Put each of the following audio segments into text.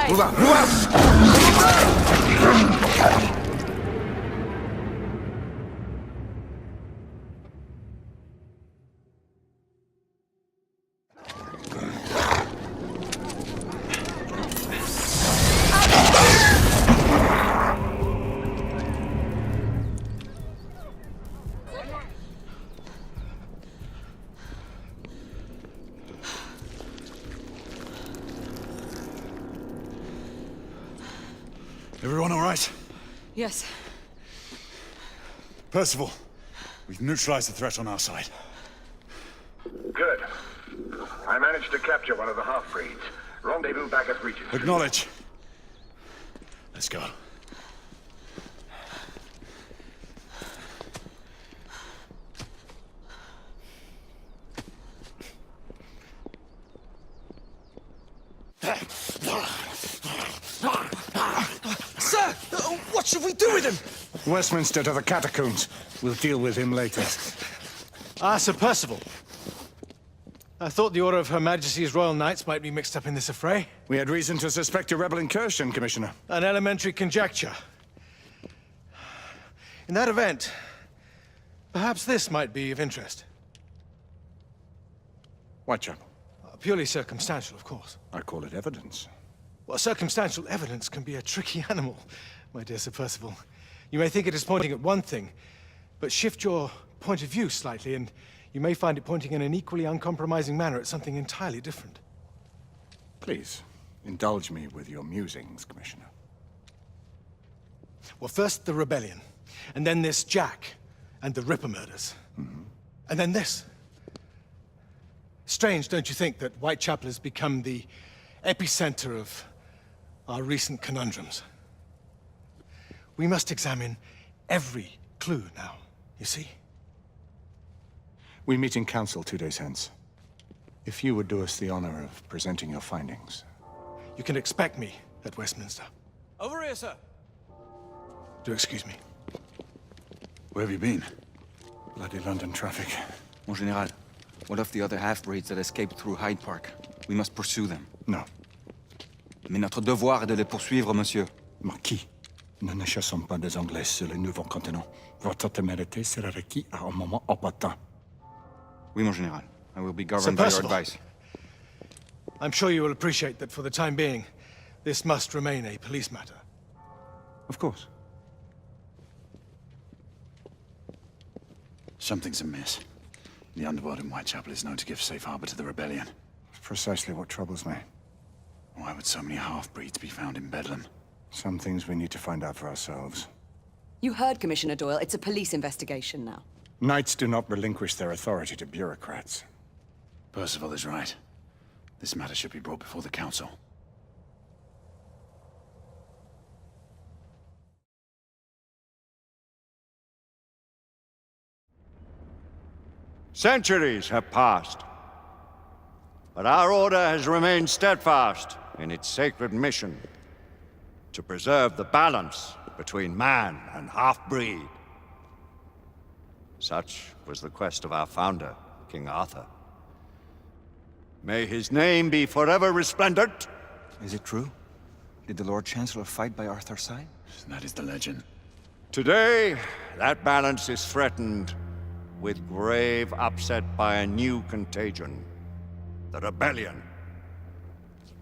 alive! Move out! Move out! Everyone all right? Yes. Percival, we've neutralized the threat on our side. Good. I managed to capture one of the half-breeds. Rendezvous back at Regent. Acknowledge. Let's go. Sir! What should we do with him? Westminster to the catacombs. We'll deal with him later. Ah, Sir Percival. I thought the Order of Her Majesty's Royal Knights might be mixed up in this affray. We had reason to suspect a rebel incursion, Commissioner. An elementary conjecture. In that event, perhaps this might be of interest. Whitechapel. Purely circumstantial, of course. I call it evidence. Well, circumstantial evidence can be a tricky animal, my dear Sir Percival. You may think it is pointing at one thing, but shift your point of view slightly, and you may find it pointing in an equally uncompromising manner at something entirely different. Please, indulge me with your musings, Commissioner. Well, first the rebellion, and then this Jack, and the Ripper murders. And then this. Strange, don't you think, that Whitechapel has become the epicenter of our recent conundrums? We must examine every clue now, you see? We meet in council 2 days hence. If you would do us the honor of presenting your findings. You can expect me at Westminster. Over here, sir. Do excuse me. Where have you been? Bloody London traffic. Mon Général, what of the other half-breeds that escaped through Hyde Park? We must pursue them. No. Mais notre devoir est de les poursuivre, monsieur. Marquis, nous ne chassons pas des Anglais sur le nouveau continent. Votre témérité sera requis à un moment opportun. Oui, mon Général. I will be governed by your Percival. advice. I'm sure you will appreciate that for the time being, this must remain a police matter. Of course. Something's amiss. The underworld in Whitechapel is known to give safe harbor to the rebellion. It's precisely what troubles me. Why would so many half-breeds be found in Bedlam? Some things we need to find out for ourselves. You heard, Commissioner Doyle. It's a police investigation now. Knights do not relinquish their authority to bureaucrats. Percival is right. This matter should be brought before the council. Centuries have passed, but our order has remained steadfast in its sacred mission to preserve the balance between man and half-breed. Such was the quest of our founder, King Arthur. May his name be forever resplendent. Is it true? Did the Lord Chancellor fight by Arthur's side? That is the legend. Today, that balance is threatened with grave upset by a new contagion, the rebellion.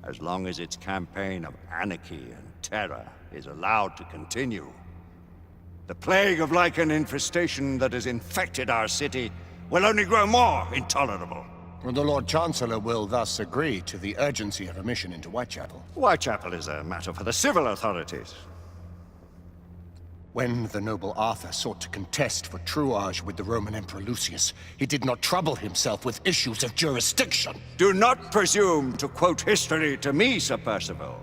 As long as its campaign of anarchy and terror is allowed to continue, the plague of lichen infestation that has infected our city will only grow more intolerable. The Lord Chancellor will thus agree to the urgency of a mission into Whitechapel. Whitechapel is a matter for the civil authorities. When the noble Arthur sought to contest for truage with the Roman Emperor Lucius, he did not trouble himself with issues of jurisdiction. Do not presume to quote history to me, Sir Percival.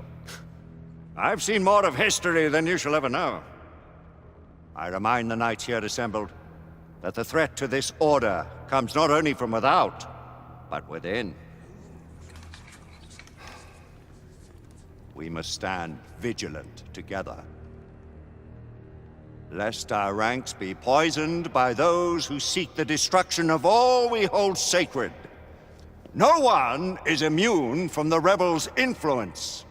I've seen more of history than you shall ever know. I remind the knights here assembled that the threat to this order comes not only from without, but within. We must stand vigilant together, lest our ranks be poisoned by those who seek the destruction of all we hold sacred. No one is immune from the rebels' influence.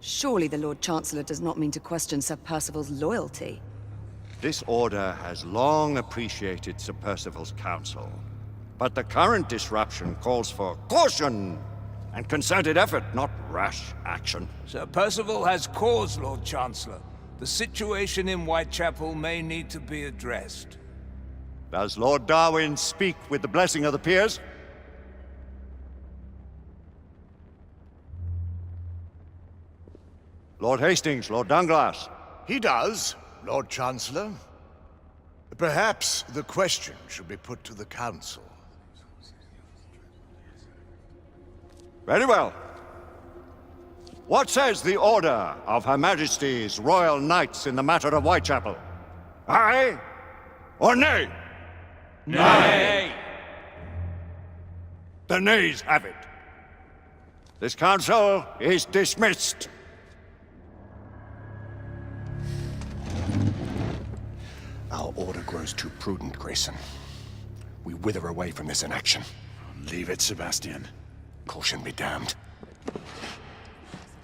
Surely the Lord Chancellor does not mean to question Sir Percival's loyalty. This order has long appreciated Sir Percival's counsel, but the current disruption calls for caution and concerted effort, not rash action. Sir Percival has cause, Lord Chancellor. The situation in Whitechapel may need to be addressed. Does Lord Darwin speak with the blessing of the peers? Lord Hastings, Lord Dunglass. He does, Lord Chancellor. Perhaps the question should be put to the Council. Very well. What says the Order of Her Majesty's Royal Knights in the matter of Whitechapel? Aye or nay? Nay! The nays have it. This council is dismissed. Our order grows too prudent, Grayson. We wither away from this inaction. Leave it, Sebastian. Caution be damned.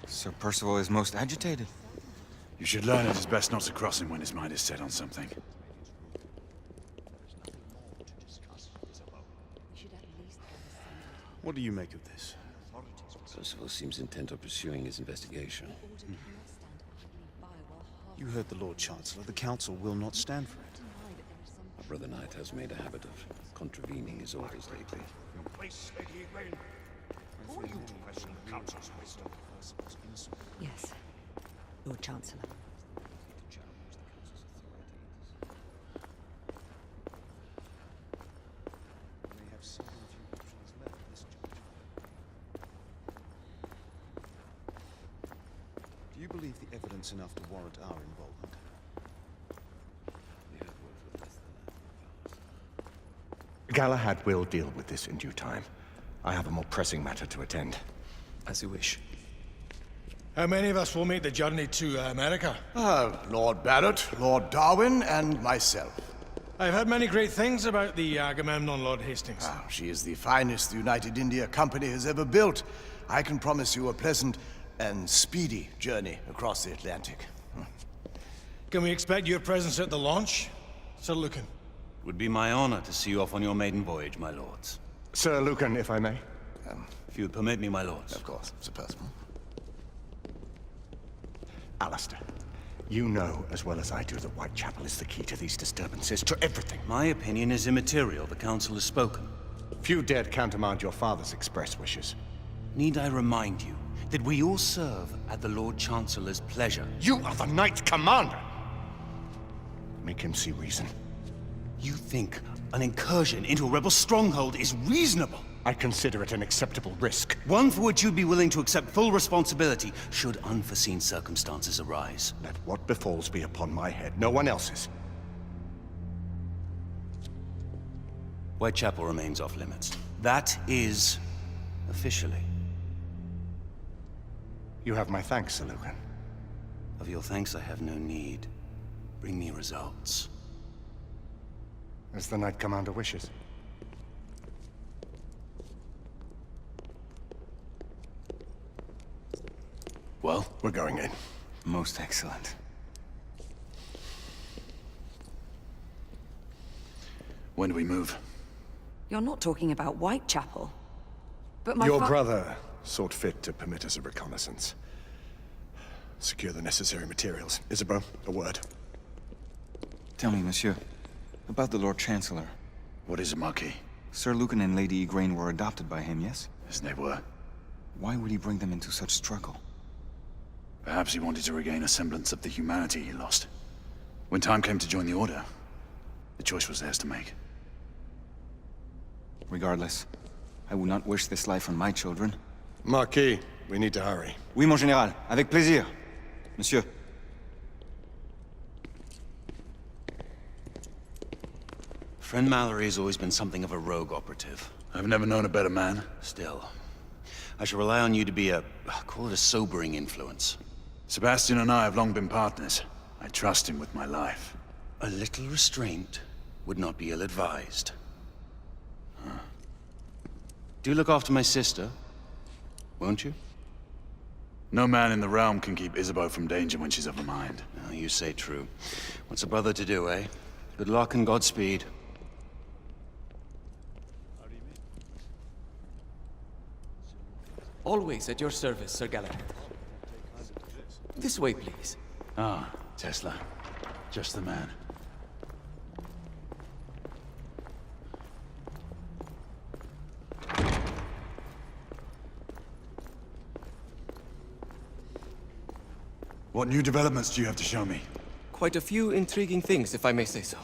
Sir Percival is most agitated. You should learn it is best not to cross him when his mind is set on something. What do you make of this? Percival seems intent on pursuing his investigation. You heard the Lord Chancellor. The Council will not stand for it. Our brother knight has made a habit of contravening his orders lately. Yes, Lord Chancellor. Do you believe the evidence enough to warrant our involvement? Galahad will deal with this in due time. I have a more pressing matter to attend. As you wish. How many of us will make the journey to America? Lord Barrett, Lord Darwin, and myself. I've heard many great things about the Agamemnon, Lord Hastings. She is the finest the United India Company has ever built. I can promise you a pleasant and speedy journey across the Atlantic. Can we expect your presence at the launch, Sir Lucan? It would be my honor to see you off on your maiden voyage, my lords. Sir Lucan, if I may. If you would permit me, my lords. Of course, Sir Percival. Alistair, you know as well as I do that Whitechapel is the key to these disturbances, to everything. My opinion is immaterial. The Council has spoken. Few dared countermand your father's express wishes. Need I remind you that we all serve at the Lord Chancellor's pleasure? You are the Knight Commander! Make him see reason. You think an incursion into a rebel stronghold is reasonable? I consider it an acceptable risk. One for which you'd be willing to accept full responsibility should unforeseen circumstances arise. Let what befalls be upon my head, no one else's. Whitechapel remains off limits. That is officially. You have my thanks, Sir Lucan. Of your thanks I have no need. Bring me results. As the Knight Commander wishes. Well, we're going in. Most excellent. When do we move? You're not talking about Whitechapel. But my Your brother sought fit to permit us a reconnaissance. Secure the necessary materials. Isabeau, a word. Tell me, monsieur, about the Lord Chancellor. What is it, Marquis? Sir Lucan and Lady Igraine were adopted by him, yes? Yes, they were. Why would he bring them into such struggle? Perhaps he wanted to regain a semblance of the humanity he lost. When time came to join the Order, the choice was theirs to make. Regardless, I would not wish this life on my children. Marquis, we need to hurry. Oui, mon général. Avec plaisir. Monsieur. Friend Mallory has always been something of a rogue operative. I've never known a better man. Still, I shall rely on you to be call it a sobering influence. Sebastian and I have long been partners. I trust him with my life. A little restraint would not be ill-advised. Do look after my sister, won't you? No man in the realm can keep Isabeau from danger when she's of a mind. Oh, you say true. What's a brother to do, eh? Good luck and Godspeed. Always at your service, Sir Galahad. This way, please. Ah, Tesla. Just the man. What new developments do you have to show me? Quite a few intriguing things, if I may say so.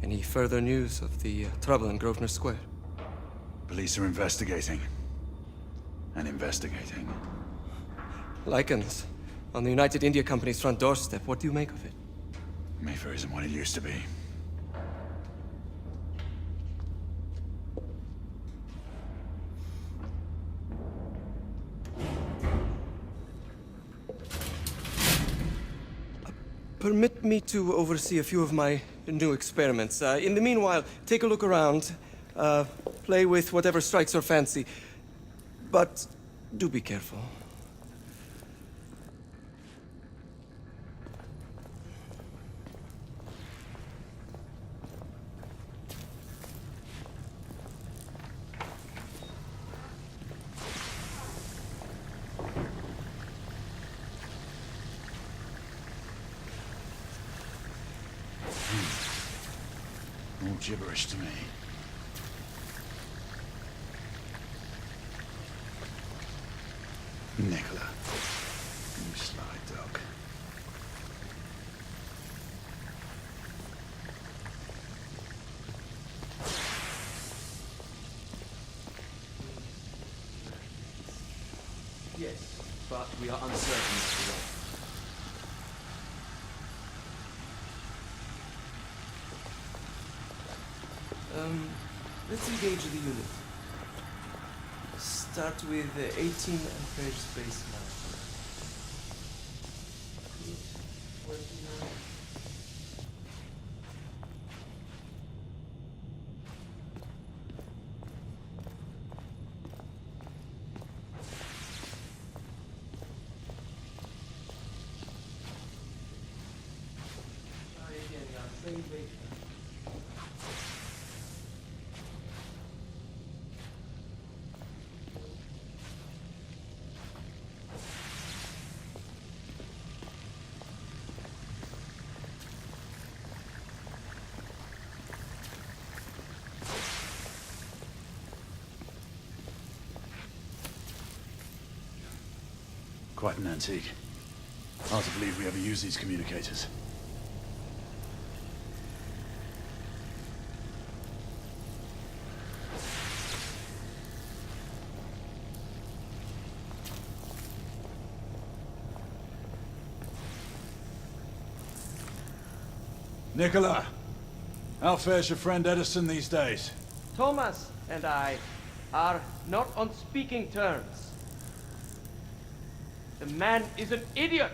Any further news of the trouble in Grosvenor Square? Police are investigating. And investigating. Lichens. On the United India Company's front doorstep. What do you make of it? Mayfair isn't what it used to be. Permit me to oversee a few of my new experiments. In the meanwhile, take a look around. Play with whatever strikes your fancy. But do be careful. All gibberish to me. Nicola, you sly dog. Yes, but we are uncertain as to what. Let's engage the unit. Start with 18 ampere space now. 29. Try again, same weight. Quite an antique. Hard to believe we ever use these communicators. Nicola, how fares your friend Edison these days? Thomas and I are not on speaking terms. The man is an idiot!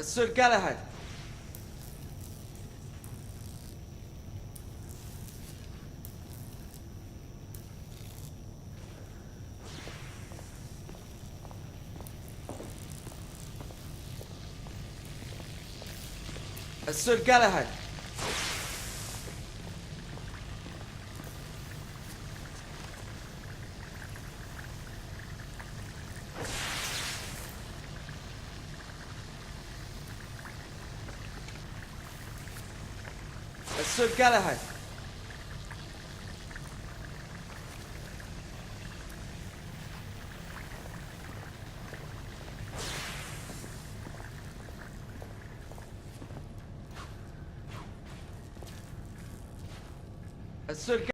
Sir Galahad. Sir Galahad. Sir Galahad. Sir